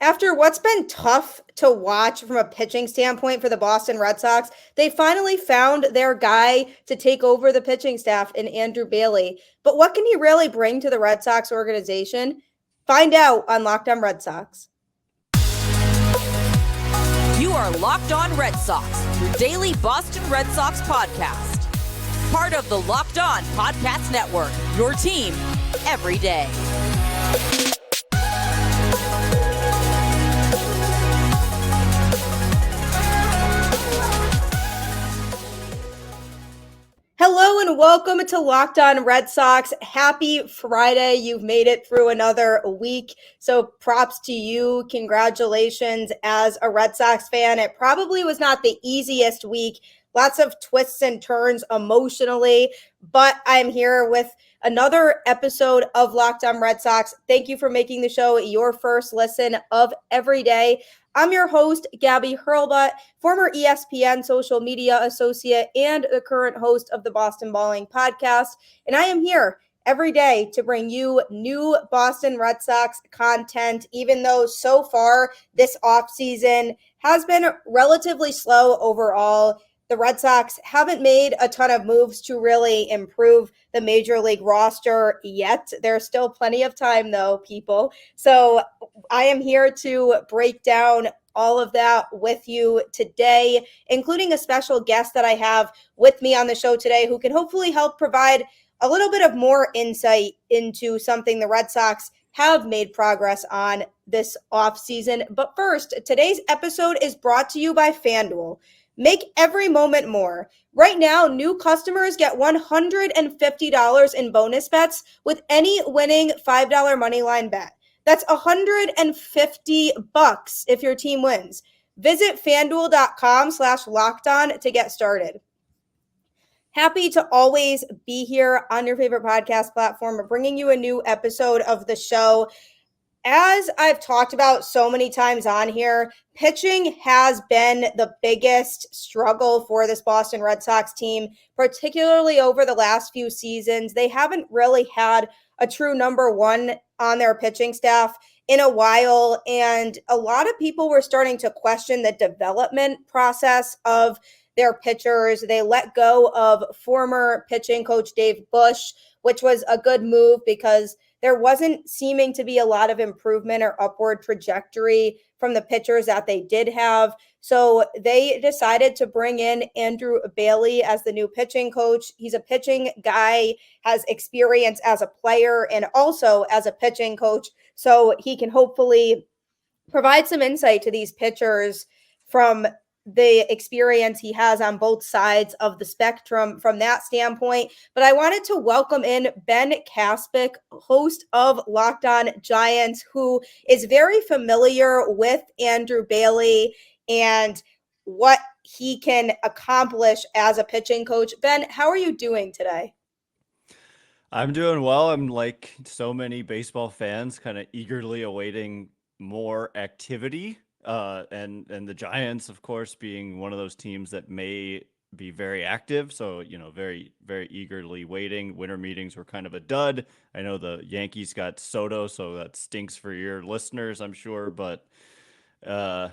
After what's been tough to watch from a pitching standpoint for the Boston Red Sox, they finally found their guy to take over the pitching staff in Andrew Bailey. But what can he really bring to the Red Sox organization? Find out on Locked On Red Sox. You are Locked On Red Sox, your daily Boston Red Sox podcast. Part of the Locked On Podcast Network, your team every day. Hello and welcome to Locked On Red Sox. Happy Friday. You've made it through another week. So props to you. Congratulations as a Red Sox fan. It probably was not the easiest week. Lots of twists and turns emotionally, but I'm here with another episode of Locked On Red Sox. Thank you for making the show your first listen of every day. I'm your host, Gabby Hurlbut, former ESPN social media associate and the current host of the Boston Balling podcast. And I am here every day to bring you new Boston Red Sox content, even though so far this offseason has been relatively slow overall. The Red Sox haven't made a ton of moves to really improve the major league roster yet. There's still plenty of time, though, people. So I am here to break down all of that with you today, including a special guest that I have with me on the show today who can hopefully help provide a little bit of more insight into something the Red Sox have made progress on this offseason. But first, today's episode is brought to you by FanDuel. Make every moment more. Right now, new customers get $150 in bonus bets with any winning $5 moneyline bet. That's $150 if your team wins. Visit FanDuel.com/lockedon to get started. Happy to always be here on your favorite podcast platform, bringing you a new episode of the show. As I've talked about so many times on here, pitching has been the biggest struggle for this Boston Red Sox team, particularly over the last few seasons. They haven't really had a true number one on their pitching staff in a while, and a lot of people were starting to question the development process of their pitchers. They let go of former pitching coach Dave Bush, which was a good move because there wasn't seeming to be a lot of improvement or upward trajectory from the pitchers that they did have. So they decided to bring in Andrew Bailey as the new pitching coach. He's a pitching guy, has experience as a player and also as a pitching coach. So he can hopefully provide some insight to these pitchers from the experience he has on both sides of the spectrum from that standpoint. But I wanted to welcome in Ben Kaspick, host of Locked On Giants, who is very familiar with Andrew Bailey and what he can accomplish as a pitching coach. Ben, how are you doing today? I'm doing well. I'm like so many baseball fans, kind of eagerly awaiting more activity. And the Giants, of course, being one of those teams that may be very active. So, very, very eagerly waiting. Winter meetings were kind of a dud. I know the Yankees got Soto, so that stinks for your listeners, I'm sure. But I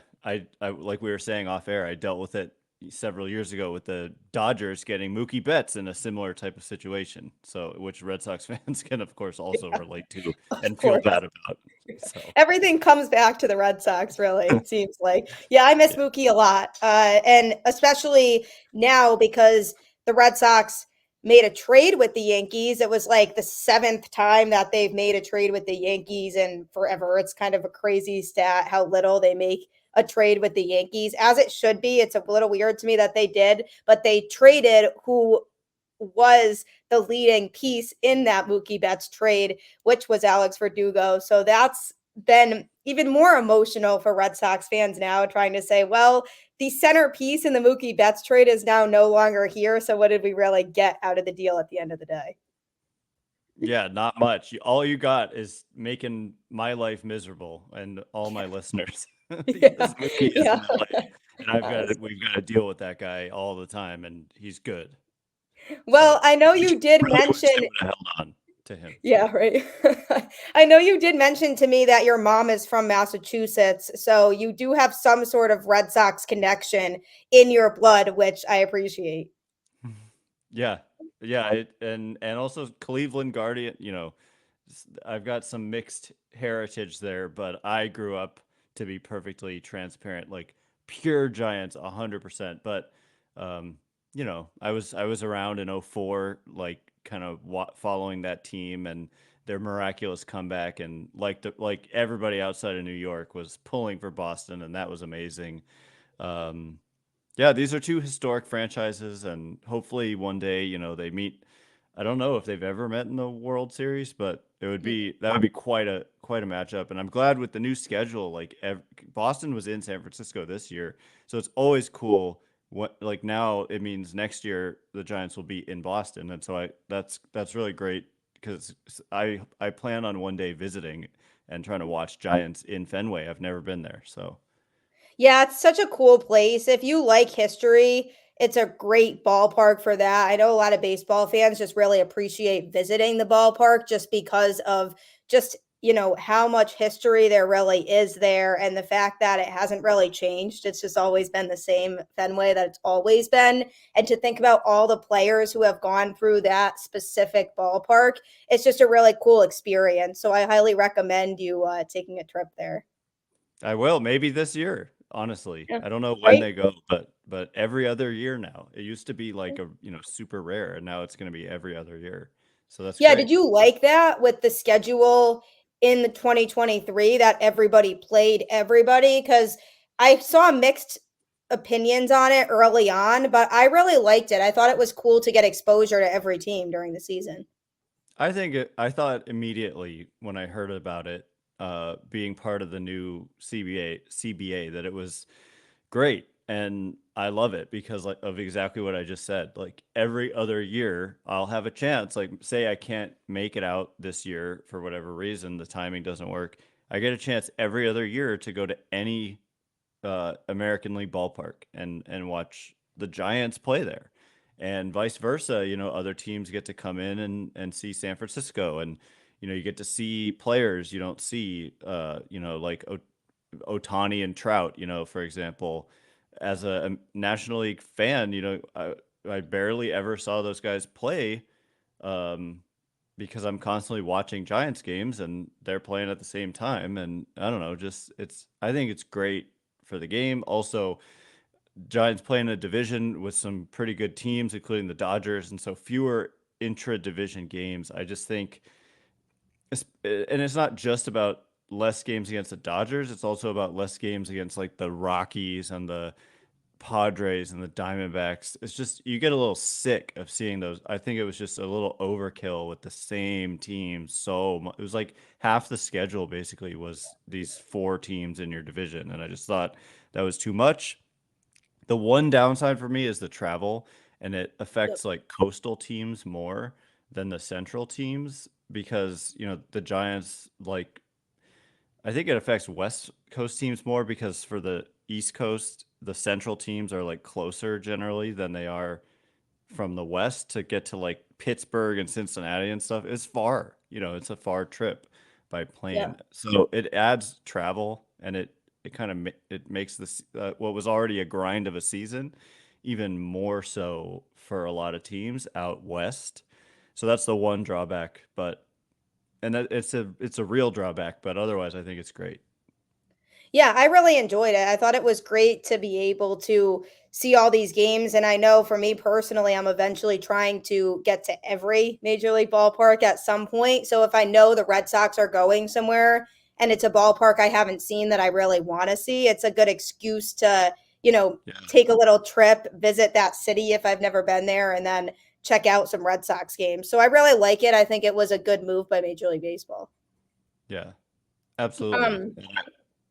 like we were saying off air, I dealt with it several years ago with the Dodgers getting Mookie Betts in a similar type of situation. So, which Red Sox fans can, of course, also relate to and feel bad about. So. Everything comes back to the Red Sox, really, it seems like. Yeah, I miss Mookie a lot. And especially now because the Red Sox made a trade with the Yankees. It was like the 7th time that they've made a trade with the Yankees in forever. It's kind of a crazy stat how little they make a trade with the Yankees, as it should be. It's a little weird to me that they did, but they traded who was the leading piece in that Mookie Betts trade, which was Alex Verdugo. So that's been even more emotional for Red Sox fans now, trying to say, well, the centerpiece in the Mookie Betts trade is now no longer here. So what did we really get out of the deal at the end of the day? Yeah, not much. All you got is making my life miserable and all my listeners. Yeah. And we've got to deal with that guy all the time, and he's good. Well, I know you did mention. Held on. to him. Yeah, right. I know you did mention to me that your mom is from Massachusetts, so you do have some sort of Red Sox connection in your blood, which I appreciate. Yeah, yeah, and also Cleveland Guardian. I've got some mixed heritage there, but I grew up, to be perfectly transparent, like pure Giants, 100%. But um, I was around in '04, like kind of following that team and their miraculous comeback, and like everybody outside of New York was pulling for Boston, and that was amazing. Um, yeah, these are two historic franchises, and hopefully one day, they meet. I don't know if they've ever met in the World Series, but that would be quite a matchup. And I'm glad with the new schedule. Like Boston was in San Francisco this year, so it's always cool. What like now it means next year the Giants will be in Boston, and so that's really great because I plan on one day visiting and trying to watch Giants in Fenway. I've never been there, so. Yeah, it's such a cool place. If you like history, it's a great ballpark for that. I know a lot of baseball fans just really appreciate visiting the ballpark just because of just, how much history there really is there and the fact that it hasn't really changed. It's just always been the same Fenway that it's always been. And to think about all the players who have gone through that specific ballpark, it's just a really cool experience. So I highly recommend you taking a trip there. I will, maybe this year, honestly. Yeah. I don't know when Right? they go, but every other year now. It used to be like super rare, and now it's going to be every other year. So that's Yeah, did great. you like that with the schedule in the 2023 that everybody played everybody? Because I saw mixed opinions on it early on, but I really liked it. I thought it was cool to get exposure to every team during the season. I thought immediately when I heard about it, being part of the new CBA, that it was great, and I love it because like of exactly what I just said. Like every other year, I'll have a chance. Like say I can't make it out this year for whatever reason, the timing doesn't work. I get a chance every other year to go to any American League ballpark and watch the Giants play there, and vice versa. Other teams get to come in and see San Francisco, and you get to see players you don't see. Like Ohtani and Trout. For example, as a National League fan, I barely ever saw those guys play. Um, because I'm constantly watching Giants games and they're playing at the same time. And I don't know, I think it's great for the game. Also, Giants play in a division with some pretty good teams, including the Dodgers. And so fewer intra division games. I just think, and it's not just about less games against the Dodgers, it's also about less games against like the Rockies and the Padres and the Diamondbacks. It's just you get a little sick of seeing those. I think it was just a little overkill with the same team. It was like half the schedule basically was these four teams in your division, and I just thought that was too much. The one downside for me is the travel, and it Yep. affects like coastal teams more than the central teams because the Giants like I think it affects West Coast teams more because for the East Coast, the central teams are like closer generally than they are from the West to get to like Pittsburgh and Cincinnati and stuff. It's far, it's a far trip by Yeah. plane. So it adds travel, and it kind of it makes this what was already a grind of a season even more so for a lot of teams out west. So that's the one drawback, but and that it's a real drawback, but otherwise I think it's great. Yeah, I really enjoyed it. I thought it was great to be able to see all these games. And I know for me personally, I'm eventually trying to get to every major league ballpark at some point. So if I know the Red Sox are going somewhere and it's a ballpark I haven't seen that I really want to see, it's a good excuse to, Yeah. take a little trip, visit that city if I've never been there, and then check out some Red Sox games. So I really like it. I think it was a good move by Major League Baseball. Yeah. Absolutely. Um,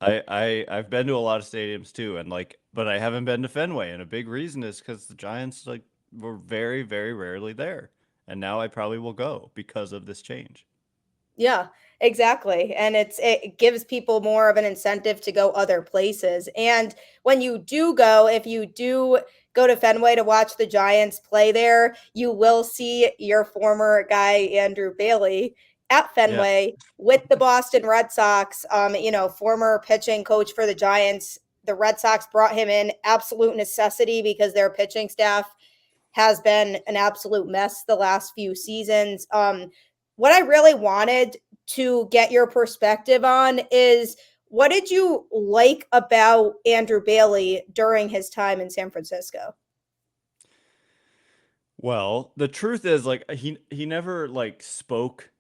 I've been to a lot of stadiums too, and like, but I haven't been to Fenway, and a big reason is because the Giants like were very, very rarely there, and now I probably will go because of this change. Yeah, exactly. And it gives people more of an incentive to go other places. And when you do go, if you do go to Fenway to watch the Giants play there, you will see your former guy, Andrew Bailey, at Yeah. Fenway with the Boston Red Sox, former pitching coach for the Giants. The Red Sox brought him in absolute necessity because their pitching staff has been an absolute mess the last few seasons. What I really wanted to get your perspective on is what did you like about Andrew Bailey during his time in San Francisco? Well, the truth is like he never like spoke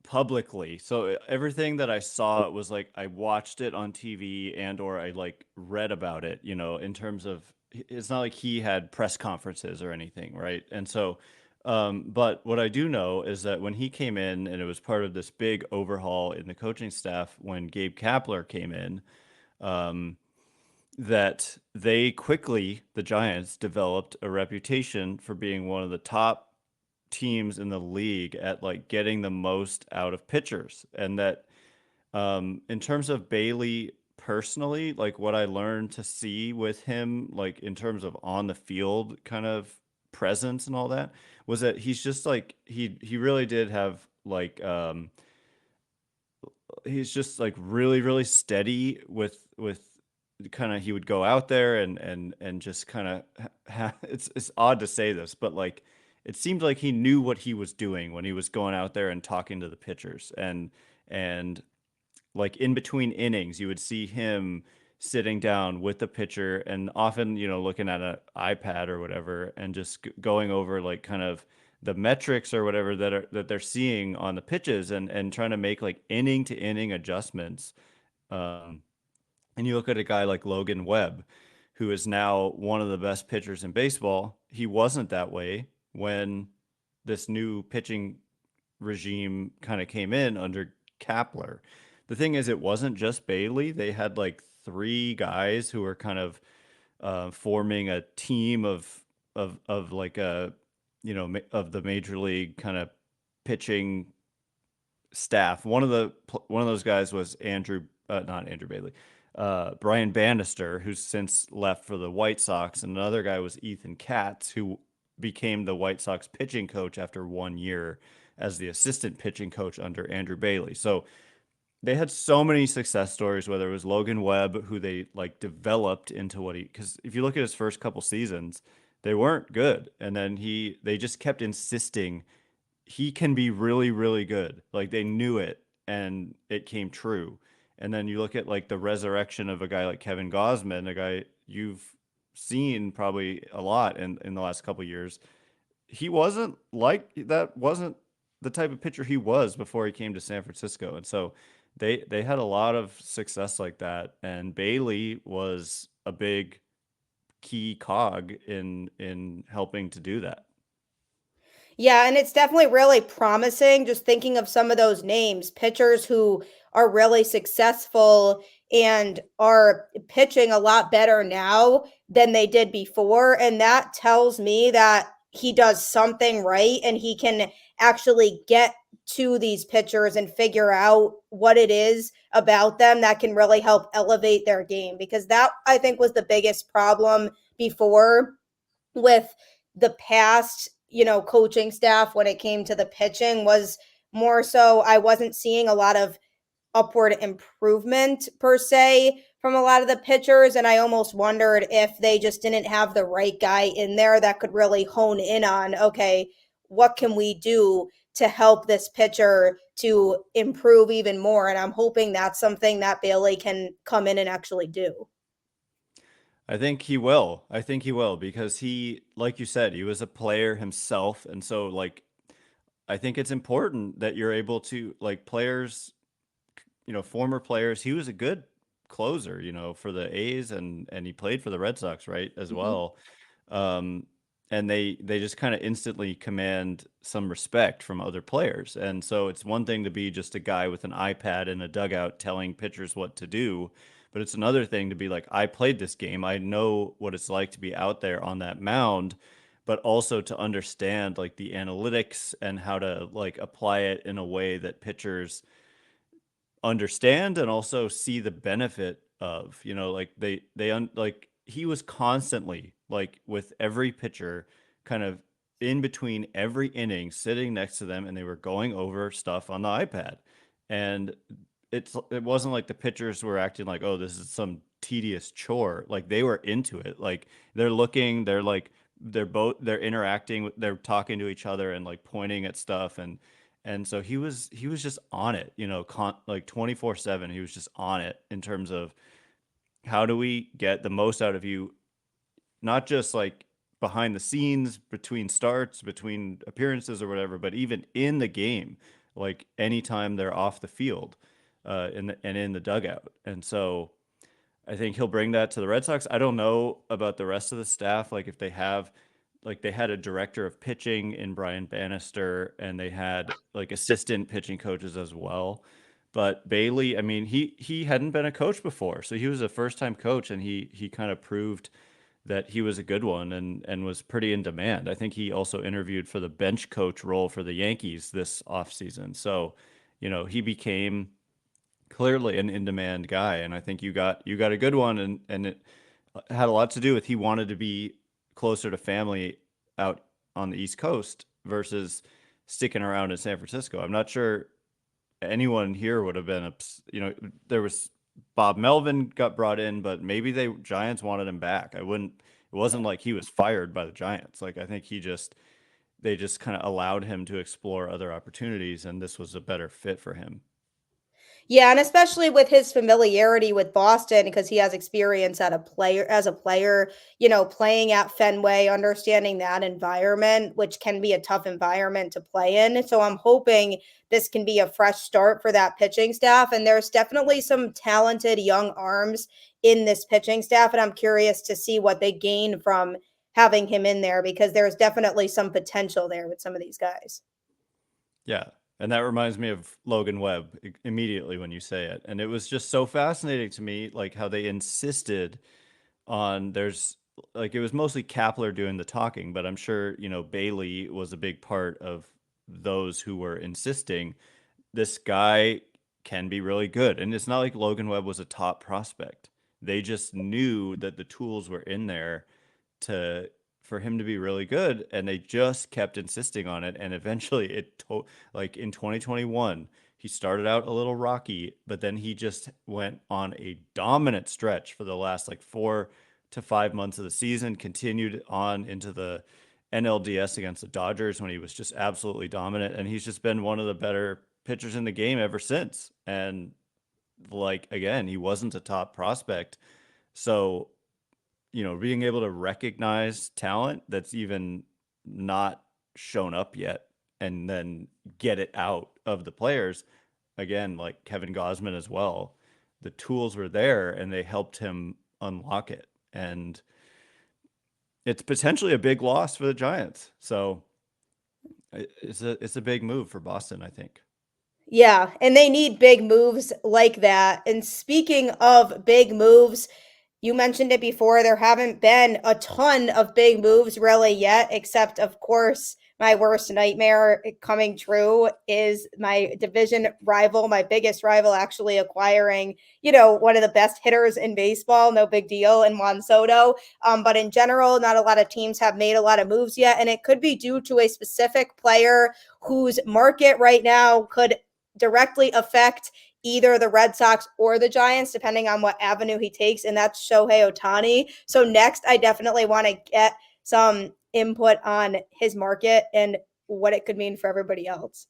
publicly. So everything that I saw was like I watched it on TV and or I like read about it, in terms of it's not like he had press conferences or anything, right? And so but what I do know is that when he came in and it was part of this big overhaul in the coaching staff when Gabe Kapler came in, um, that they quickly, the Giants, developed a reputation for being one of the top teams in the league at like getting the most out of pitchers. And that in terms of Bailey personally, like what I learned to see with him, like in terms of on the field kind of presence and all that, was that he's just like he really did have like he's just like really really steady with kind of he would go out there and just kind of it's odd to say this, but like it seemed like he knew what he was doing when he was going out there and talking to the pitchers and like in between innings you would see him sitting down with the pitcher and often looking at an iPad or whatever and just going over like kind of the metrics or whatever that they're seeing on the pitches and trying to make like inning to inning adjustments. um, and you look at a guy like Logan Webb, who is now one of the best pitchers in baseball. He wasn't that way when this new pitching regime kind of came in under Kapler. The thing is, it wasn't just Bailey. They had like three guys who were kind of forming a team of like a of the major league kind of pitching staff. One of those guys was not Andrew Bailey, Brian Bannister, who's since left for the White Sox, and another guy was Ethan Katz, who became the White Sox pitching coach after 1 year as the assistant pitching coach under Andrew Bailey. So they had so many success stories, whether it was Logan Webb, who they like developed into because if you look at his first couple seasons, they weren't good. And then they just kept insisting he can be really, really good. Like they knew it and it came true. And then you look at like the resurrection of a guy like Kevin Gausman, a guy you've seen probably a lot in the last couple of years. He wasn't like that, wasn't the type of pitcher he was before he came to San Francisco. And so they had a lot of success like that. And Bailey was a big key cog in helping to do that. Yeah, and it's definitely really promising just thinking of some of those names, pitchers who are really successful and are pitching a lot better now than they did before. And that tells me that he does something right and he can actually get to these pitchers and figure out what it is about them that can really help elevate their game. Because that, I think, was the biggest problem before with the past, coaching staff when it came to the pitching was more so I wasn't seeing a lot of upward improvement per se from a lot of the pitchers. And I almost wondered if they just didn't have the right guy in there that could really hone in on, okay, what can we do to help this pitcher to improve even more? And I'm hoping that's something that Bailey can come in and actually do. I think he will. I think he will because like you said, he was a player himself. And so, like, I think it's important that you're able to, like, players, former players, he was a good closer, for the A's and he played for the Red Sox, right, as Mhm. well. Um, and they just kind of instantly command some respect from other players. And so it's one thing to be just a guy with an iPad in a dugout telling pitchers what to do, but it's another thing to be like, I played this game. I know what it's like to be out there on that mound, but also to understand like the analytics and how to like apply it in a way that pitchers understand and also see the benefit of, like he was constantly like with every pitcher kind of in between every inning sitting next to them, and they were going over stuff on the iPad. And it wasn't like the pitchers were acting like, oh, this is some tedious chore. Like they were into it. Like they're looking, they're interacting, they're talking to each other and like pointing at stuff. And so he was just on it, like 24/7. He was just on it in terms of how do we get the most out of you, not just like behind the scenes, between starts, between appearances or whatever, but even in the game, like anytime they're off the field, and in the dugout. And so I think he'll bring that to the Red Sox. I don't know about the rest of the staff, like if they have, like they had a director of pitching in Brian Bannister, and they had like assistant pitching coaches as well. But Bailey, I mean, he hadn't been a coach before, so he was a first time coach, and he kind of proved that he was a good one, and was pretty in demand. I think he also interviewed for the bench coach role for the Yankees this offseason. So, he became clearly an in-demand guy, and I think you got a good one, and it had a lot to do with he wanted to be closer to family out on the East Coast versus sticking around in San Francisco. I'm not sure anyone here would have been, there was Bob Melvin got brought in, but maybe Giants wanted him back. It wasn't like he was fired by the Giants. Like I think they just kind of allowed him to explore other opportunities, and this was a better fit for him. Yeah, and especially with his familiarity with Boston, because he has experience as a player, playing at Fenway, understanding that environment, which can be a tough environment to play in. So I'm hoping this can be a fresh start for that pitching staff. And there's definitely some talented young arms in this pitching staff. And I'm curious to see what they gain from having him in there, because there's definitely some potential there with some of these guys. Yeah. And that reminds me of Logan Webb immediately when you say it. And it was just so fascinating to me, like how they insisted on it was mostly Kapler doing the talking, but I'm sure, Bailey was a big part of those who were insisting this guy can be really good. And it's not like Logan Webb was a top prospect. They just knew that the tools were in there to for him to be really good, and they just kept insisting on it. And eventually like in 2021, he started out a little rocky, but then he just went on a dominant stretch for the last like 4 to 5 months of the season, continued on into the NLDS against the Dodgers when he was just absolutely dominant, and he's just been one of the better pitchers in the game ever since. And like again, he wasn't a top prospect. So being able to recognize talent that's even not shown up yet, and then get it out of the players, again, like Kevin Gausman as well, the tools were there and they helped him unlock it. And it's potentially a big loss for the Giants. So it's a big move for Boston, I think. Yeah, and they need big moves like that. And speaking of big moves, you mentioned it before, there haven't been a ton of big moves really yet, except, of course, my worst nightmare coming true is my division rival, my biggest rival, actually acquiring, one of the best hitters in baseball. No big deal in Juan Soto. But in general, not a lot of teams have made a lot of moves yet. And it could be due to a specific player whose market right now could directly affect either the Red Sox or the Giants, depending on what avenue he takes, and that's Shohei Ohtani. So next, I definitely want to get some input on his market and what it could mean for everybody else.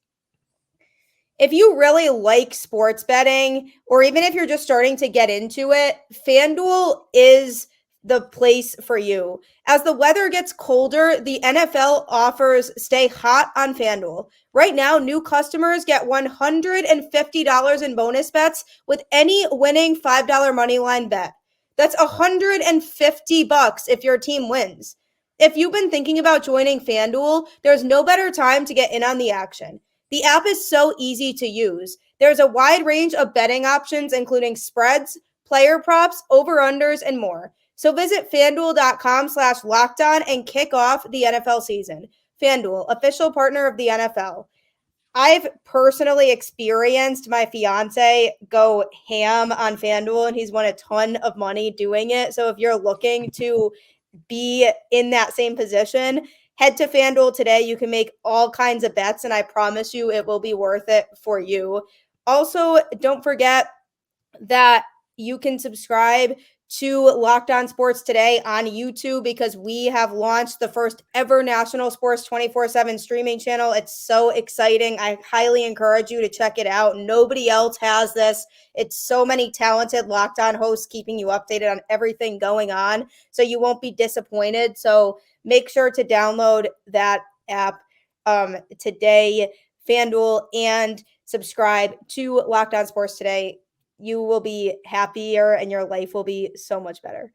If you really like sports betting, or even if you're just starting to get into it, FanDuel is the place for you. As the weather gets colder, the NFL offers stay hot on FanDuel. Right now, new customers get $150 in bonus bets with any winning $5 moneyline bet. That's $150 if your team wins. If you've been thinking about joining FanDuel, there's no better time to get in on the action. The app is so easy to use. There's a wide range of betting options, including spreads, player props, over-unders, and more. So visit FanDuel.com/lockedon and kick off the NFL season. FanDuel, official partner of the NFL. I've personally experienced my fiance go ham on FanDuel, and he's won a ton of money doing it. So if you're looking to be in that same position, head to FanDuel today. You can make all kinds of bets, and I promise you it will be worth it for you. Also, don't forget that you can subscribe to Locked On Sports Today on YouTube because we have launched the first ever national sports 24/7 streaming channel. It's so exciting. I highly encourage you to check it out. Nobody else has this. It's so many talented Locked On hosts keeping you updated on everything going on, so you won't be disappointed. So make sure to download that app today, FanDuel, and subscribe to Locked On Sports Today. You will be happier and your life will be so much better.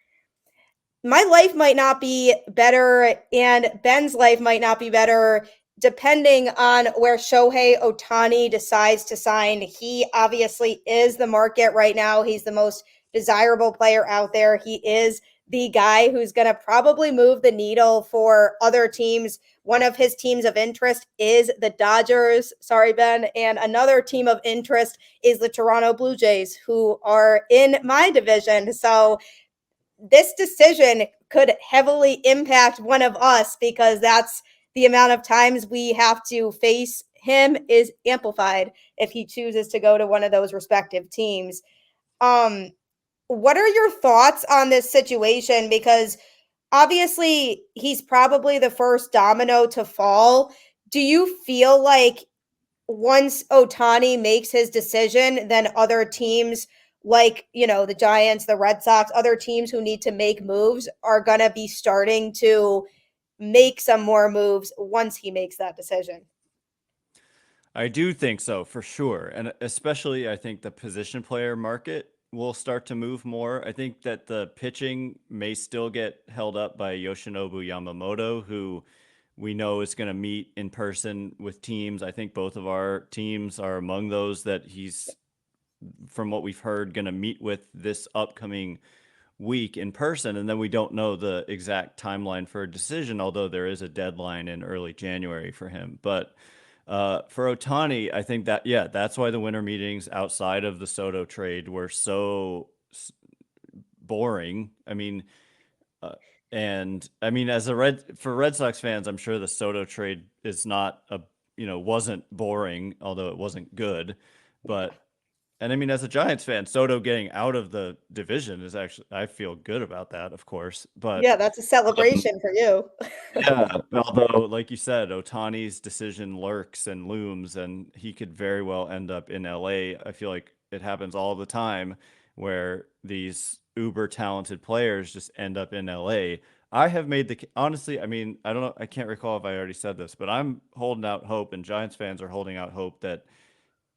My life might not be better and Ben's life might not be better depending on where Shohei Ohtani decides to sign. He obviously is the market right now. He's the most desirable player out there. He is the guy who's going to probably move the needle for other teams. One of his teams of interest is the Dodgers. Sorry, Ben. And another team of interest is the Toronto Blue Jays, who are in my division. So this decision could heavily impact one of us because that's the amount of times we have to face him is amplified if he chooses to go to one of those respective teams. What are your thoughts on this situation? Because obviously he's probably the first domino to fall. Do you feel like once Ohtani makes his decision, then other teams like, the Giants, the Red Sox, other teams who need to make moves are going to be starting to make some more moves once he makes that decision? I do think so, for sure. And especially, I think the position player market will start to move more. I think that the pitching may still get held up by Yoshinobu Yamamoto, who we know is going to meet in person with teams. I think both of our teams are among those that he's, from what we've heard, going to meet with this upcoming week in person. And then we don't know the exact timeline for a decision, although there is a deadline in early January for him. But for Ohtani, I think that, yeah, that's why the winter meetings outside of the Soto trade were so boring. I mean, as for Red Sox fans, I'm sure the Soto trade is not wasn't boring, although it wasn't good. And I mean, as a Giants fan, Soto getting out of the division is actually, I feel good about that, of course. But Yeah, that's a celebration for you. yeah, although, like you said, Ohtani's decision lurks and looms, and he could very well end up in LA. I feel like it happens all the time where these uber talented players just end up in LA. I have made honestly, I mean, I don't know, I can't recall if I already said this, but I'm holding out hope, and Giants fans are holding out hope that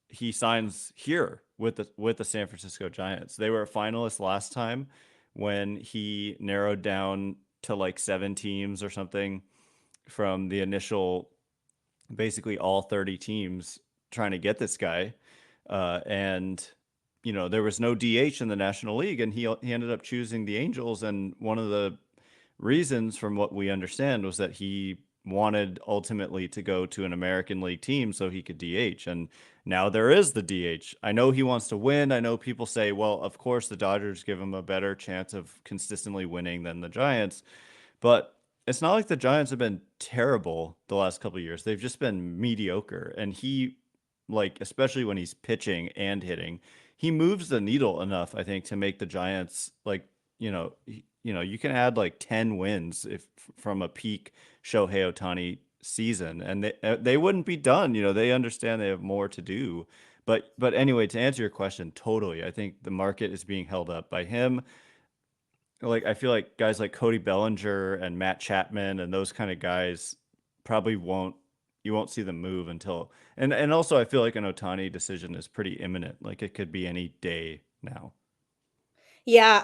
he signs here with the San Francisco Giants. They were a finalist last time when he narrowed down to like 7 teams or something from the initial, basically all 30 teams trying to get this guy. And there was no DH in the National League, and he ended up choosing the Angels. And one of the reasons, from what we understand, was that he wanted ultimately to go to an American League team so he could DH. And now there is the DH. I know he wants to win. I know people say, well, of course the Dodgers give him a better chance of consistently winning than the Giants, but it's not like the Giants have been terrible the last couple of years. They've just been mediocre. And he, like, especially when he's pitching and hitting, he moves the needle enough, I think, to make the Giants, like, you can add like 10 wins if from a peak Shohei Ohtani season, and they wouldn't be done. They understand they have more to do. But anyway, to answer your question, totally, I think the market is being held up by him. Like, I feel like guys like Cody Bellinger and Matt Chapman and those kind of guys probably you won't see them move until, and also I feel like an Ohtani decision is pretty imminent. Like, it could be any day now. Yeah,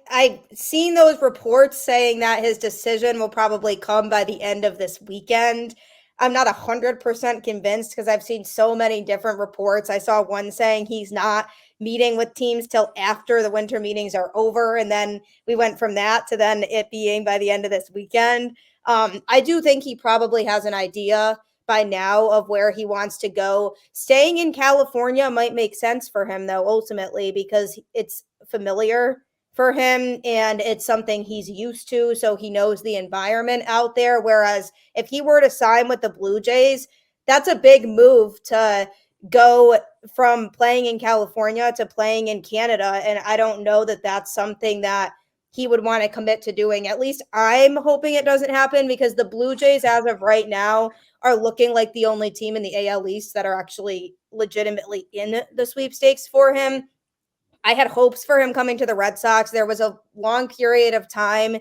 I've seen those reports saying that his decision will probably come by the end of this weekend. I'm not 100% convinced because I've seen so many different reports. I saw one saying he's not meeting with teams till after the winter meetings are over, and then we went from that to then it being by the end of this weekend. I do think he probably has an idea by now of where he wants to go. Staying in California might make sense for him, though, ultimately, because it's familiar for him and it's something he's used to. So he knows the environment out there. Whereas if he were to sign with the Blue Jays, that's a big move to go from playing in California to playing in Canada. And I don't know that that's something that he would want to commit to doing. At least I'm hoping it doesn't happen, because the Blue Jays, as of right now, are looking like the only team in the AL East that are actually legitimately in the sweepstakes for him. I had hopes for him coming to the Red Sox. There was a long period of time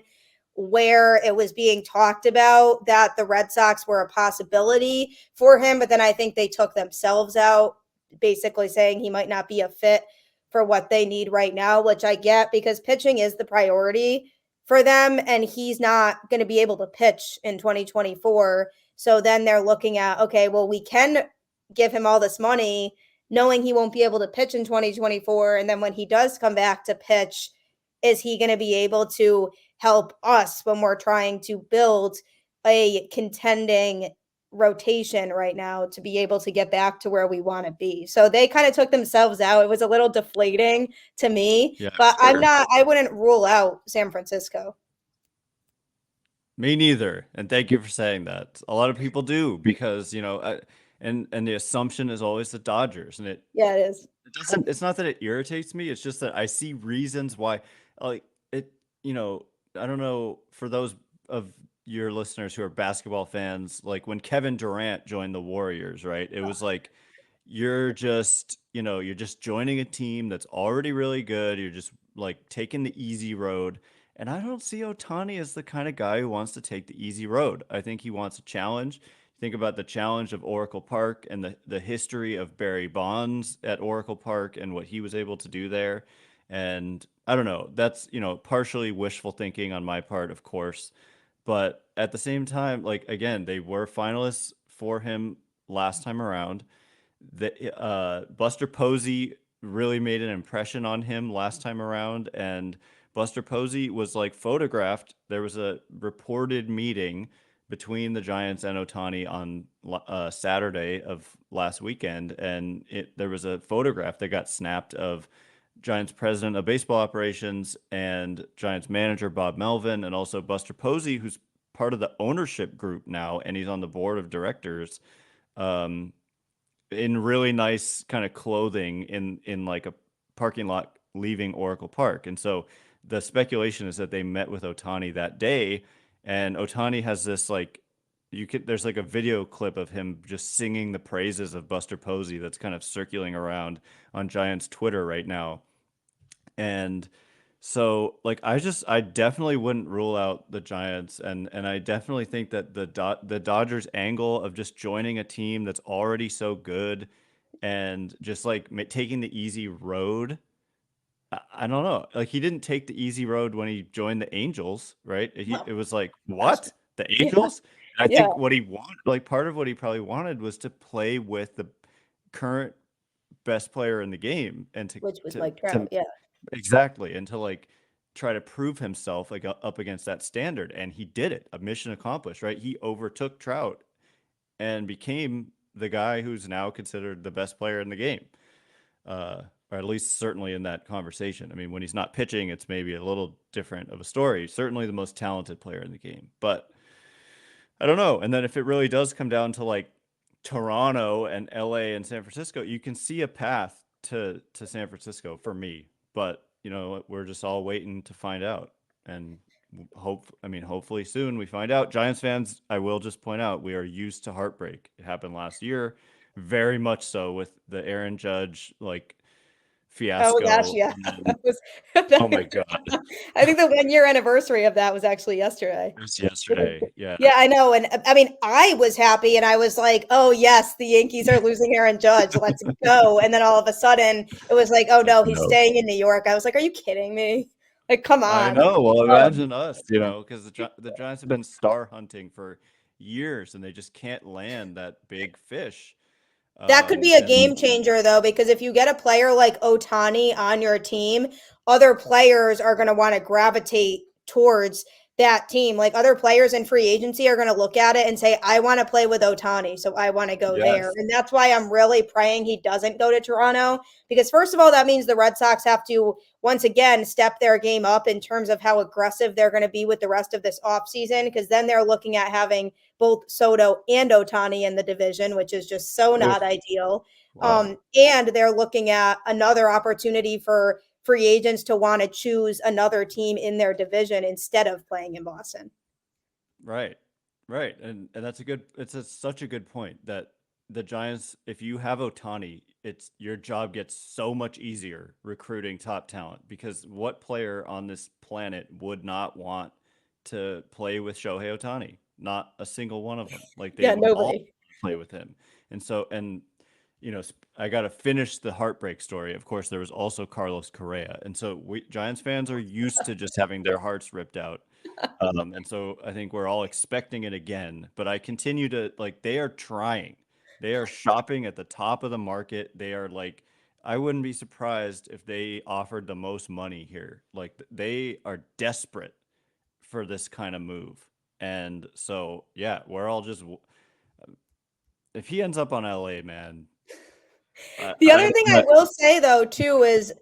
where it was being talked about that the Red Sox were a possibility for him, but then I think they took themselves out, basically saying he might not be a fit for what they need right now, which I get, because pitching is the priority for them, and he's not going to be able to pitch in 2024. So then they're looking at, okay, well, we can give him all this money knowing he won't be able to pitch in 2024. And then when he does come back to pitch, is he going to be able to help us when we're trying to build a contending rotation right now to be able to get back to where we want to be? So they kind of took themselves out. It was a little deflating to me, but sure. I wouldn't rule out San Francisco. Me neither. And thank you for saying that. A lot of people do, because, and the assumption is always the Dodgers, and it is. it's not that it irritates me. It's just that I see reasons why, like it, I don't know, for those of your listeners who are basketball fans, like when Kevin Durant joined the Warriors, right? It was like, you're just joining a team that's already really good. You're just like taking the easy road. And I don't see Ohtani as the kind of guy who wants to take the easy road. I think he wants a challenge. Think about the challenge of Oracle Park and the history of Barry Bonds at Oracle Park and what he was able to do there. And I don't know, that's, partially wishful thinking on my part, of course. But at the same time, like, again, they were finalists for him last time around. Buster Posey really made an impression on him last time around, and Buster Posey was like photographed. There was a reported meeting between the Giants and Ohtani on Saturday of last weekend, and there was a photograph that got snapped of Giants president of baseball operations and Giants manager Bob Melvin, and also Buster Posey, who's part of the ownership group now, and he's on the board of directors. In really nice kind of clothing in like a parking lot leaving Oracle Park. And so the speculation is that they met with Ohtani that day, and Ohtani has this like, there's like a video clip of him just singing the praises of Buster Posey that's kind of circulating around on Giants Twitter right now. And so like I definitely wouldn't rule out the Giants, and I definitely think that the Dodgers angle of just joining a team that's already so good and just like taking the easy road. I don't know. Like, he didn't take the easy road when he joined the Angels, right? It was like, what? The Angels? And I think what he wanted, like part of what he probably wanted, was to play with the current best player in the game, and Which was Mike Trout, exactly, and to like try to prove himself like up against that standard, and he did it. A mission accomplished, right? He overtook Trout and became the guy who's now considered the best player in the game, or at least certainly in that conversation. I mean, when he's not pitching, it's maybe a little different of a story. Certainly the most talented player in the game, but I don't know. And then if it really does come down to like Toronto and LA and San Francisco, you can see a path to San Francisco for me. But we're just all waiting to find out, and hopefully soon we find out. Giants fans, I will just point out, we are used to heartbreak. It happened last year, very much so, with the Aaron Judge fiasco. Oh gosh, yeah. Oh my God. I think the 1-year anniversary of that was actually yesterday. It was yesterday. Yeah. Yeah, I know. And I mean, I was happy, and I was like, oh yes, the Yankees are losing Aaron Judge. Let's go. And then all of a sudden it was like, oh no, he's staying in New York. I was like, are you kidding me? Like, come on. I know. Well, imagine us, because the Giants have been star hunting for years, and they just can't land that big fish. That could be a game changer, though, because if you get a player like Ohtani on your team, other players are going to want to gravitate towards that team. Like other players in free agency are going to look at it and say, I want to play with Ohtani, so I want to go there. And that's why I'm really praying he doesn't go to Toronto, because first of all, that means the Red Sox have to once again step their game up in terms of how aggressive they're going to be with the rest of this offseason, because then they're looking at having both Soto and Ohtani in the division, which is just so not ideal. Wow. And they're looking at another opportunity for free agents to want to choose another team in their division instead of playing in Boston. Right. And that's such a good point that the Giants, if you have Ohtani, it's your job gets so much easier recruiting top talent, because what player on this planet would not want to play with Shohei Ohtani? Not a single one of them. Like they would all Nobody. play with him. And so, I got to finish the heartbreak story. Of course, there was also Carlos Correa. And so Giants fans are used to just having their hearts ripped out. And so I think we're all expecting it again. But I continue to, they are trying. They are shopping at the top of the market. They are I wouldn't be surprised if they offered the most money here. Like they are desperate for this kind of move. And so, yeah, we're all just, if he ends up on LA, man. The other thing I will say, though, too, is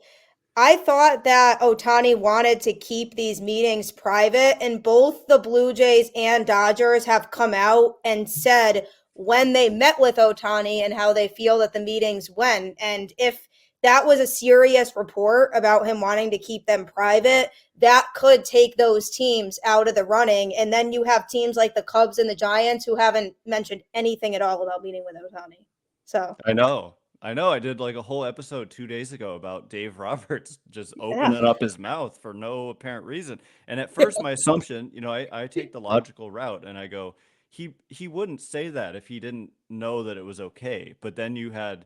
I thought that Ohtani wanted to keep these meetings private, and both the Blue Jays and Dodgers have come out and said when they met with Ohtani and how they feel that the meetings went. And if that was a serious report about him wanting to keep them private, that could take those teams out of the running. And then you have teams like the Cubs and the Giants who haven't mentioned anything at all about meeting with Ohtani. So I know. I did a whole episode 2 days ago about Dave Roberts just opening up his mouth for no apparent reason. And at first, my assumption, I take the logical route and I go, he wouldn't say that if he didn't know that it was okay. But then you had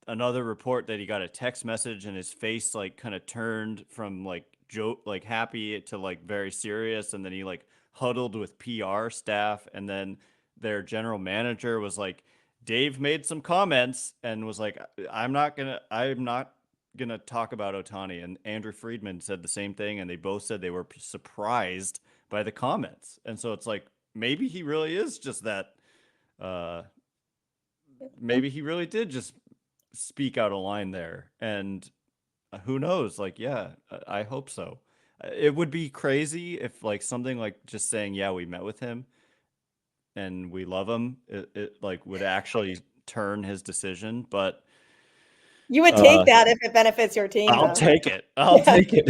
another report that he got a text message and his face kind of turned from joke, happy to very serious. And then he huddled with PR staff. And then their general manager was like, Dave made some comments and was like, I'm not gonna talk about Ohtani. And Andrew Friedman said the same thing, and they both said they were surprised by the comments. And so it's maybe he really is just that. Maybe he really did just speak out a line there, and who knows? I hope so. It would be crazy if something just saying, yeah, we met with him and we love him, it would actually turn his decision. But you would take that if it benefits your team. I'll take it. Take it.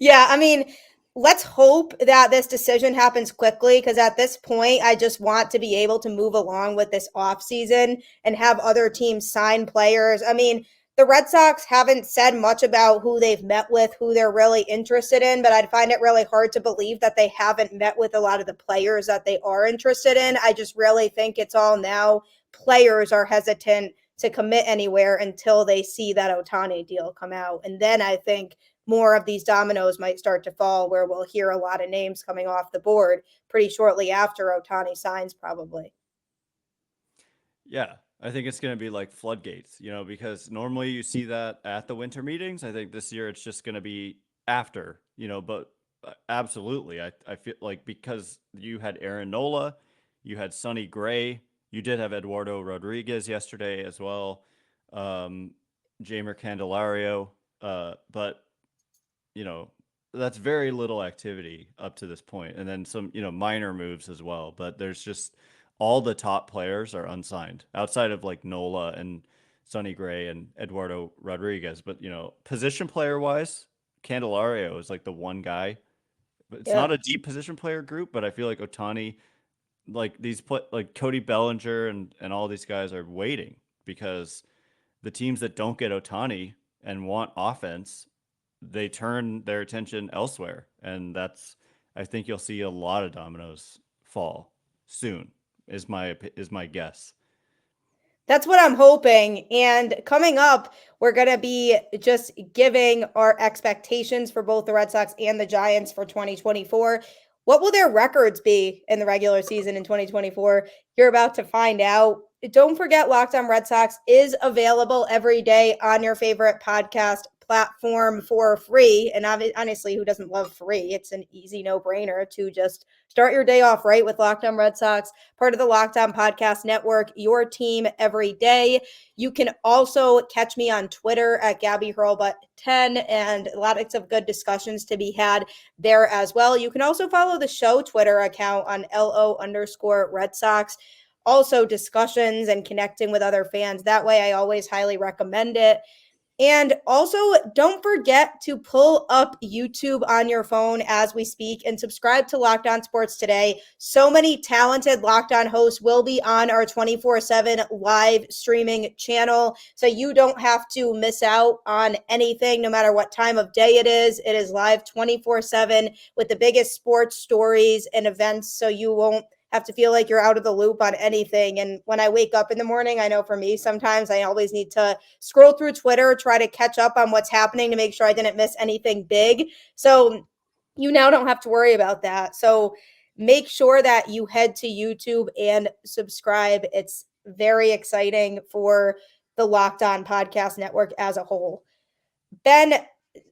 Yeah, I mean, let's hope that this decision happens quickly, because at this point, I just want to be able to move along with this offseason and have other teams sign players. I mean, the Red Sox haven't said much about who they've met with, who they're really interested in, but I'd find it really hard to believe that they haven't met with a lot of the players that they are interested in. I just really think it's all now players are hesitant to commit anywhere until they see that Ohtani deal come out. And then I think more of these dominoes might start to fall, where we'll hear a lot of names coming off the board pretty shortly after Ohtani signs, probably. Yeah, I think it's going to be floodgates, because normally you see that at the winter meetings. I think this year it's just going to be after, but absolutely. I feel because you had Aaron Nola, you had Sonny Gray, you did have Eduardo Rodriguez yesterday as well, Jamer Candelario, but that's very little activity up to this point. And then some, minor moves as well. But there's just all the top players are unsigned outside of Nola and Sonny Gray and Eduardo Rodriguez. But, position player wise, Candelario is the one guy. But it's not a deep position player group, but I feel like Ohtani, Cody Bellinger and all these guys are waiting, because the teams that don't get Ohtani and want offense, they turn their attention elsewhere. And I think you'll see a lot of dominoes fall soon, is my guess. That's what I'm hoping. And coming up, we're going to be just giving our expectations for both the Red Sox and the Giants for 2024. What will their records be in the regular season in 2024? You're about to find out. Don't forget, Locked On Red Sox is available every day on your favorite podcast platform for free. And honestly, who doesn't love free? It's an easy no-brainer to just start your day off right with Locked On Red Sox, part of the Locked On Podcast Network, your team every day. You can also catch me on Twitter at Gabby Hurlbut10, and lots of good discussions to be had there as well. You can also follow the show Twitter account on LO_Red Sox. Also, discussions and connecting with other fans. That way, I always highly recommend it. And also, don't forget to pull up YouTube on your phone as we speak and subscribe to Locked On Sports Today. So many talented Locked On hosts will be on our 24/7 live streaming channel. So you don't have to miss out on anything, no matter what time of day it is. It is live 24/7 with the biggest sports stories and events. So you won't have to feel like you're out of the loop on anything. And when I wake up in the morning, I know for me, sometimes I always need to scroll through Twitter, try to catch up on what's happening to make sure I didn't miss anything big. So you now don't have to worry about that. So make sure that you head to YouTube and subscribe. It's very exciting for the Locked On Podcast Network as a whole. Ben,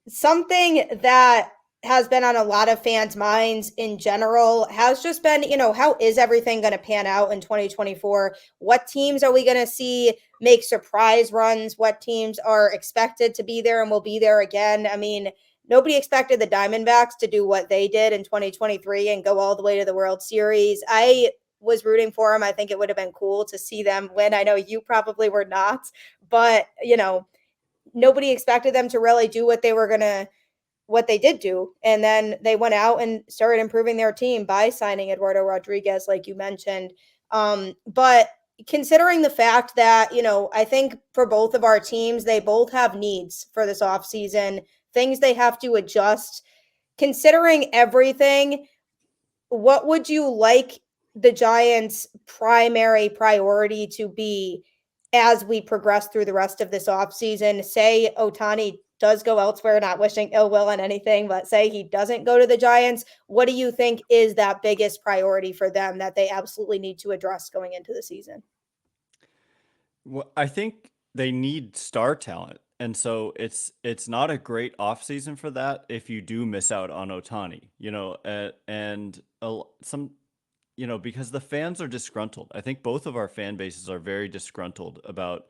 something that has been on a lot of fans' minds in general has just been, how is everything going to pan out in 2024? What teams are we going to see make surprise runs? What teams are expected to be there and will be there again? I mean, nobody expected the Diamondbacks to do what they did in 2023 and go all the way to the World Series. I was rooting for them. I think it would have been cool to see them win. I know you probably were not, but, nobody expected them to really do what they did do. And then they went out and started improving their team by signing Eduardo Rodriguez, like you mentioned. But considering the fact that, I think for both of our teams, they both have needs for this offseason, things they have to adjust. Considering everything, what would you like the Giants' primary priority to be as we progress through the rest of this offseason? Say Ohtani does go elsewhere, not wishing ill will on anything, but say he doesn't go to the Giants. What do you think is that biggest priority for them that they absolutely need to address going into the season? Well, I think they need star talent. And so it's not a great offseason for that if you do miss out on Ohtani, because the fans are disgruntled. I think both of our fan bases are very disgruntled about,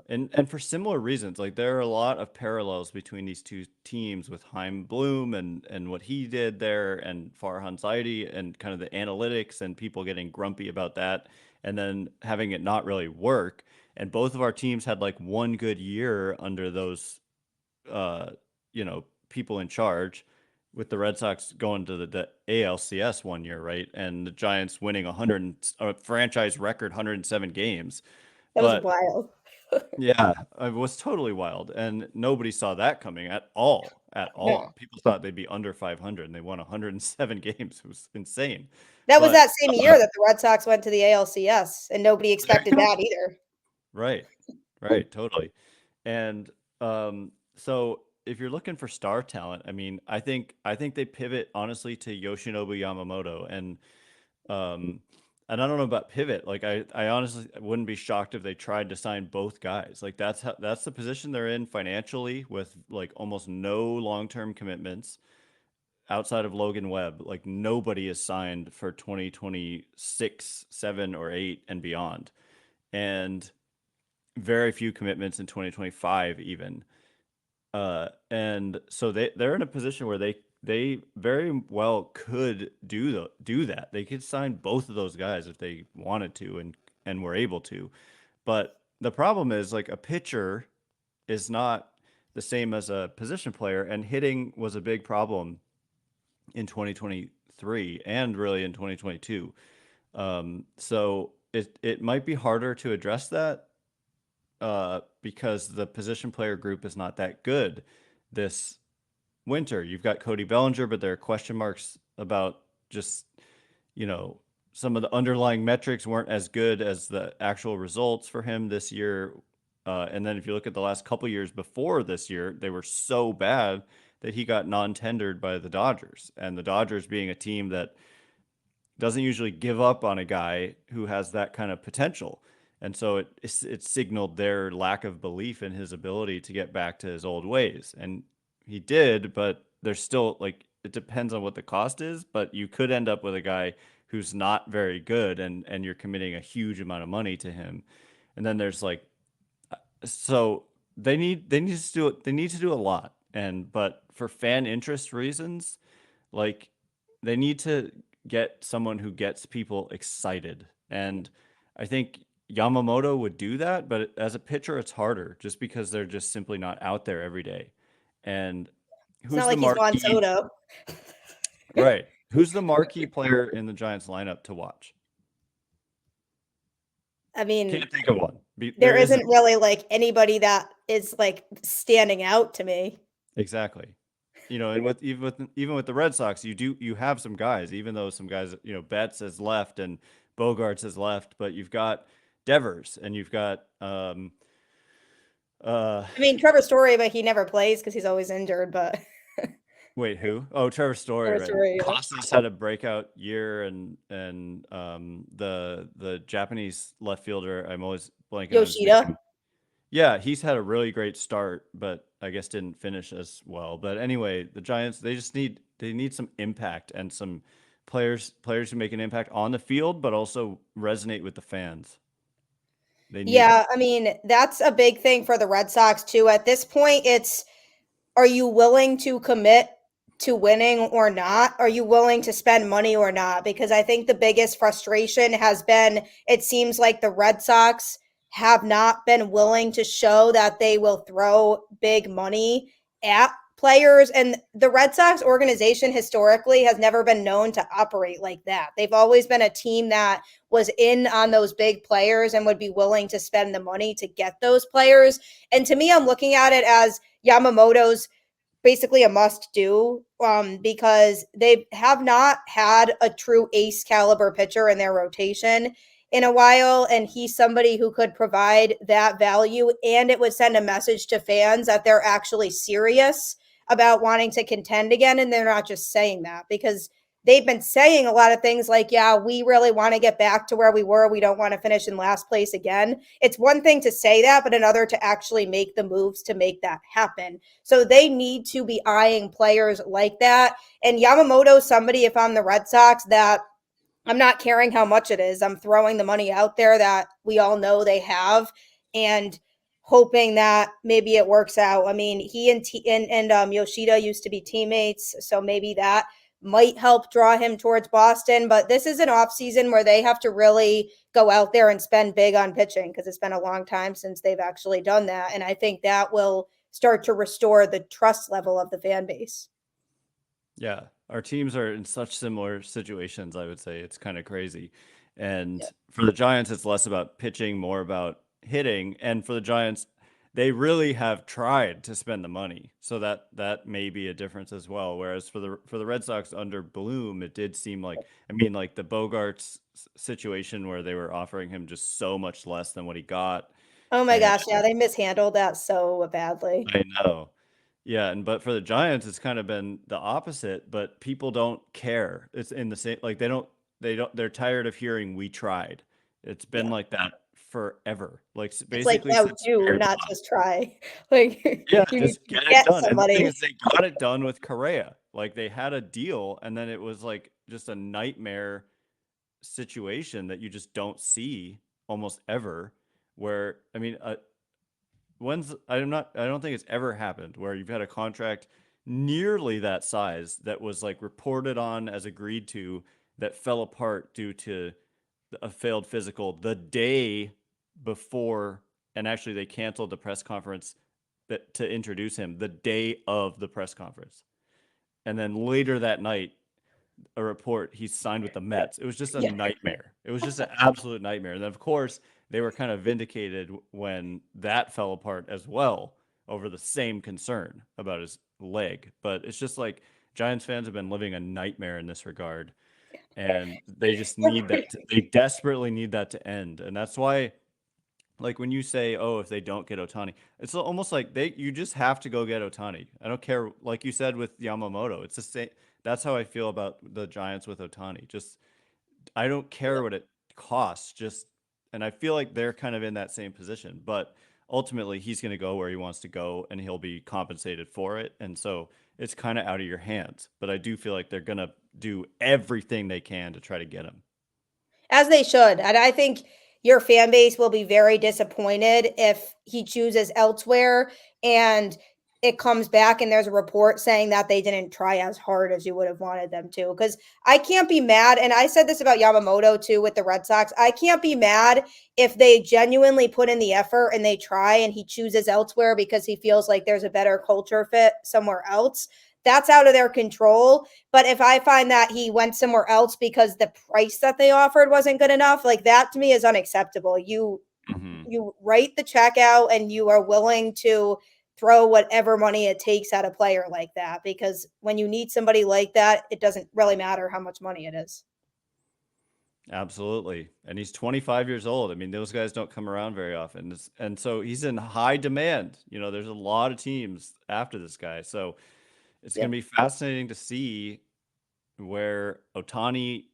and for similar reasons. Like, there are a lot of parallels between these two teams with Chaim Bloom and what he did there, and Farhan Zaidi, and kind of the analytics and people getting grumpy about that, and then having it not really work. And both of our teams had like one good year under those, people in charge, with the Red Sox going to the ALCS one year, right? And the Giants winning a franchise record 107 games. That was But wild. yeah, it was totally wild, and nobody saw that coming at all. At all, No. people thought they'd be under 500, and they won 107 games. It was insane. That was But that same year that the Red Sox went to the ALCS, and nobody expected that either. right, right, totally. And so if you're looking for star talent, I mean, I think they pivot honestly to Yoshinobu Yamamoto, and I don't know about pivot. Like, I honestly wouldn't be shocked if they tried to sign both guys. Like, that's the position they're in financially, with like almost no long-term commitments outside of Logan Webb. Like, nobody is signed for 2026, 7 or 8 and beyond. And very few commitments in 2025 even. And so they're in a position where they very well could do that. They could sign both of those guys if they wanted to and were able to. But the problem is, like, a pitcher is not the same as a position player, and hitting was a big problem in 2023 and really in 2022. So it might be harder to address that, because the position player group is not that good this winter. You've got Cody Bellinger, but there are question marks about just, some of the underlying metrics weren't as good as the actual results for him this year. And then if you look at the last couple years before this year, they were so bad that he got non-tendered by the Dodgers. And the Dodgers, being a team that doesn't usually give up on a guy who has that kind of potential. And so it signaled their lack of belief in his ability to get back to his old ways. And he did, but there's still like it depends on what the cost is, but you could end up with a guy who's not very good and you're committing a huge amount of money to him. And then there's like so they need to do a lot. And but for fan interest reasons, like they need to get someone who gets people excited. And I think Yamamoto would do that, but as a pitcher, it's harder just because they're just simply not out there every day. And It's not who's the like he's Juan marquee, Soto. right? Who's the marquee player in the Giants lineup to watch? I mean, Can't think of one. there There isn't. isn't really like anybody that is like standing out to me. Exactly. You know, and with even with the Red Sox, you have some guys, even though some guys, you know, Betts has left and Bogarts has left, but you've got Devers and you've got uh I mean, Trevor Story, but he never plays because he's always injured. But wait, who? Oh, Trevor Story, Trevor right. Story, yeah. Costas had a breakout year and the Japanese left fielder, I'm always blanking on his Yoshida. name. Yeah, he's had a really great start, but I guess didn't finish as well. But anyway, the Giants they need some impact and some players who make an impact on the field, but also resonate with the fans. They need Yeah, that. I mean, that's a big thing for the Red Sox too. At this point, it's are you willing to commit to winning or not? Are you willing to spend money or not? Because I think the biggest frustration has been it seems like the Red Sox have not been willing to show that they will throw big money at players. And the Red Sox organization historically has never been known to operate like that. They've always been a team that was in on those big players and would be willing to spend the money to get those players. And to me, I'm looking at it as Yamamoto's basically a must do because they have not had a true ace caliber pitcher in their rotation in a while. And he's somebody who could provide that value. And it would send a message to fans that they're actually serious about wanting to contend again. And they're not just saying that because they've been saying a lot of things like, yeah, we really want to get back to where we were. We don't want to finish in last place again. It's one thing to say that, but another to actually make the moves to make that happen. So they need to be eyeing players like that. And Yamamoto, somebody, if I'm the Red Sox, that I'm not caring how much it is. I'm throwing the money out there that we all know they have and hoping that maybe it works out. I mean, he and Yoshida used to be teammates, so maybe that might help draw him towards Boston. But this is an offseason where they have to really go out there and spend big on pitching because it's been a long time since they've actually done that. And I think that will start to restore the trust level of the fan base. Yeah, our teams are in such similar situations, I would say. It's kind of crazy. And for the Giants, it's less about pitching, more about hitting. And for the Giants, they really have tried to spend the money. So that may be a difference as well. Whereas for the Red Sox under Bloom, it did seem like I mean like the Bogarts situation where they were offering him just so much less than what he got. Oh my And gosh, yeah, they mishandled that so badly. I know. Yeah, and but for the Giants, it's kind of been the opposite, but people don't care. It's in the same like they're tired of hearing we tried. It's been Yeah. like that forever. Like It's like, basically no, since do, Barry not Bonds. just try. Like, Yeah, you need just to get it get done. And the thing somebody. is they got it done with Correa. Like they had a deal and then it was like just a nightmare situation that you just don't see almost ever where I mean I don't think it's ever happened where you've had a contract nearly that size that was like reported on as agreed to that fell apart due to a failed physical the day before, and actually they canceled the press conference that to introduce him the day of the press conference. And then later that night a report he signed with the Mets. It was just a Yeah. nightmare. It was just an absolute nightmare. And then, of course, they were kind of vindicated when that fell apart as well over the same concern about his leg. But it's just like Giants fans have been living a nightmare in this regard. And they just need that. They desperately need that to end. And that's why, like when you say, "Oh, if they don't get Ohtani," it's almost like you just have to go get Ohtani. I don't care, like you said with Yamamoto. It's the same. That's how I feel about the Giants with Ohtani. Just I don't care what it costs. Just And I feel like they're kind of in that same position, but ultimately he's going to go where he wants to go and he'll be compensated for it. And so it's kind of out of your hands, but I do feel like they're going to do everything they can to try to get him. As they should. And I think your fan base will be very disappointed if he chooses elsewhere and it comes back and there's a report saying that they didn't try as hard as you would have wanted them to. Because I can't be mad. And I said this about Yamamoto too with the Red Sox. I can't be mad if they genuinely put in the effort and they try and he chooses elsewhere because he feels like there's a better culture fit somewhere else. That's out of their control. But if I find that he went somewhere else because the price that they offered wasn't good enough, like that to me is unacceptable. You write the check out and you are willing to throw whatever money it takes at a player like that, because when you need somebody like that, it doesn't really matter how much money it is. Absolutely. And he's 25 years old. I mean, those guys don't come around very often. And so he's in high demand. There's a lot of teams after this guy. So it's going to be fascinating to see where Ohtani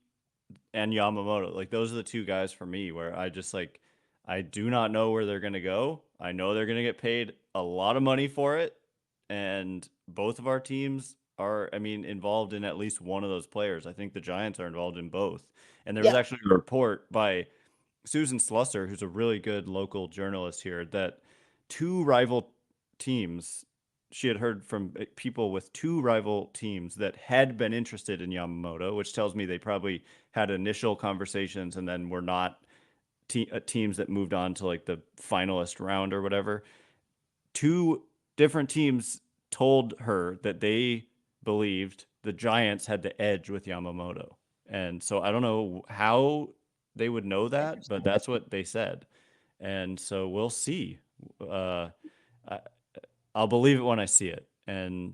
and Yamamoto, like those are the two guys for me where I do not know where they're going to go. I know they're going to get paid a lot of money for it. And both of our teams are, involved in at least one of those players. I think the Giants are involved in both. And there was actually a report by Susan Slusser, who's a really good local journalist here, that two rival teams, she had heard from people with two rival teams that had been interested in Yamamoto, which tells me they probably had initial conversations and then were not teams that moved on to like the finalist round or whatever. Two different teams told her that they believed the Giants had the edge with Yamamoto. And so I don't know how they would know that, but that's what they said. And so we'll see. I'll believe it when I see it. And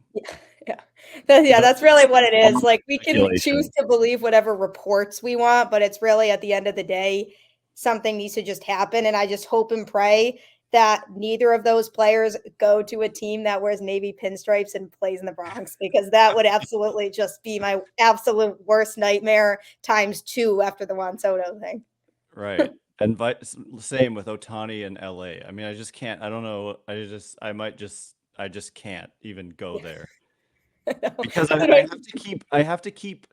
that's really what it is. Like, we can choose speculation. to believe whatever reports we want, but it's really at the end of the day, something needs to just happen. And I just hope and pray that neither of those players go to a team that wears navy pinstripes and plays in the Bronx, because that would absolutely just be my absolute worst nightmare times 2 after the Juan Soto thing. Right. And same with Ohtani in LA. I mean, I just can't. I don't know. I just can't even go there because I have to keep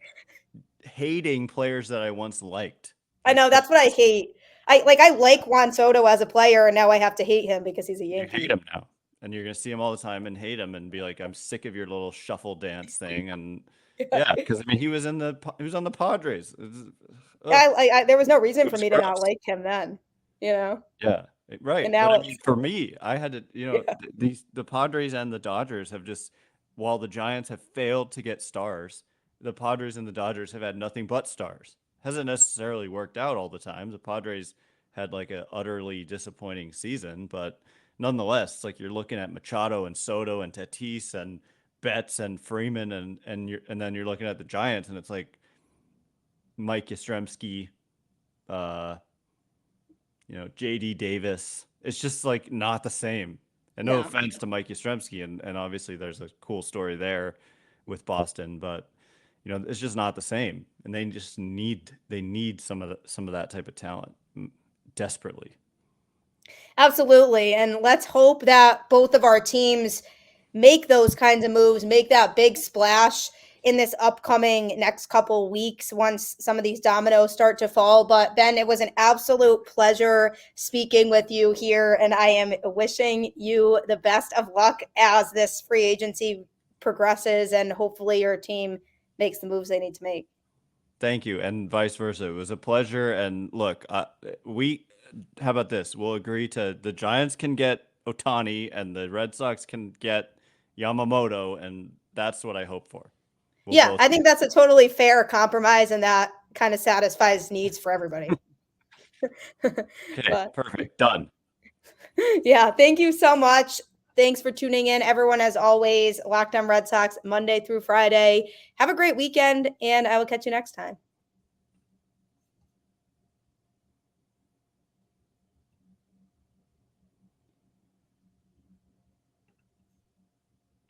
hating players that I once liked. I know, that's what I hate. I like Juan Soto as a player, and now I have to hate him because he's a Yankee. You hate him now, and you're gonna see him all the time and hate him and be like, I'm sick of your little shuffle dance thing. And because he was on the Padres. There was no reason for me to not like him then, Yeah, right. And now for me, I had to, the Padres and the Dodgers have just, while the Giants have failed to get stars, the Padres and the Dodgers have had nothing but stars. Hasn't necessarily worked out all the time. The Padres had like an utterly disappointing season, but nonetheless, it's like you're looking at Machado and Soto and Tatis and Betts and Freeman and then you're looking at the Giants and it's like Mike Yastrzemski, JD Davis. It's just like not the same. And no offense to Mike Yastrzemski, and obviously there's a cool story there with Boston, but it's just not the same. And they just need some of that type of talent desperately. Absolutely. And let's hope that both of our teams make those kinds of moves, make that big splash in this upcoming next couple weeks once some of these dominoes start to fall. But Ben, it was an absolute pleasure speaking with you here, and I am wishing you the best of luck as this free agency progresses, and hopefully your team makes the moves they need to make. Thank you, and vice versa. It was a pleasure. And look, how about this? We'll agree to the Giants can get Ohtani and the Red Sox can get Yamamoto, and that's what I hope for. I think that's a totally fair compromise, and that kind of satisfies needs for everybody. Okay, perfect. Done. Yeah, thank you so much. Thanks for tuning in, everyone. As always, Locked On Red Sox, Monday through Friday. Have a great weekend, and I will catch you next time.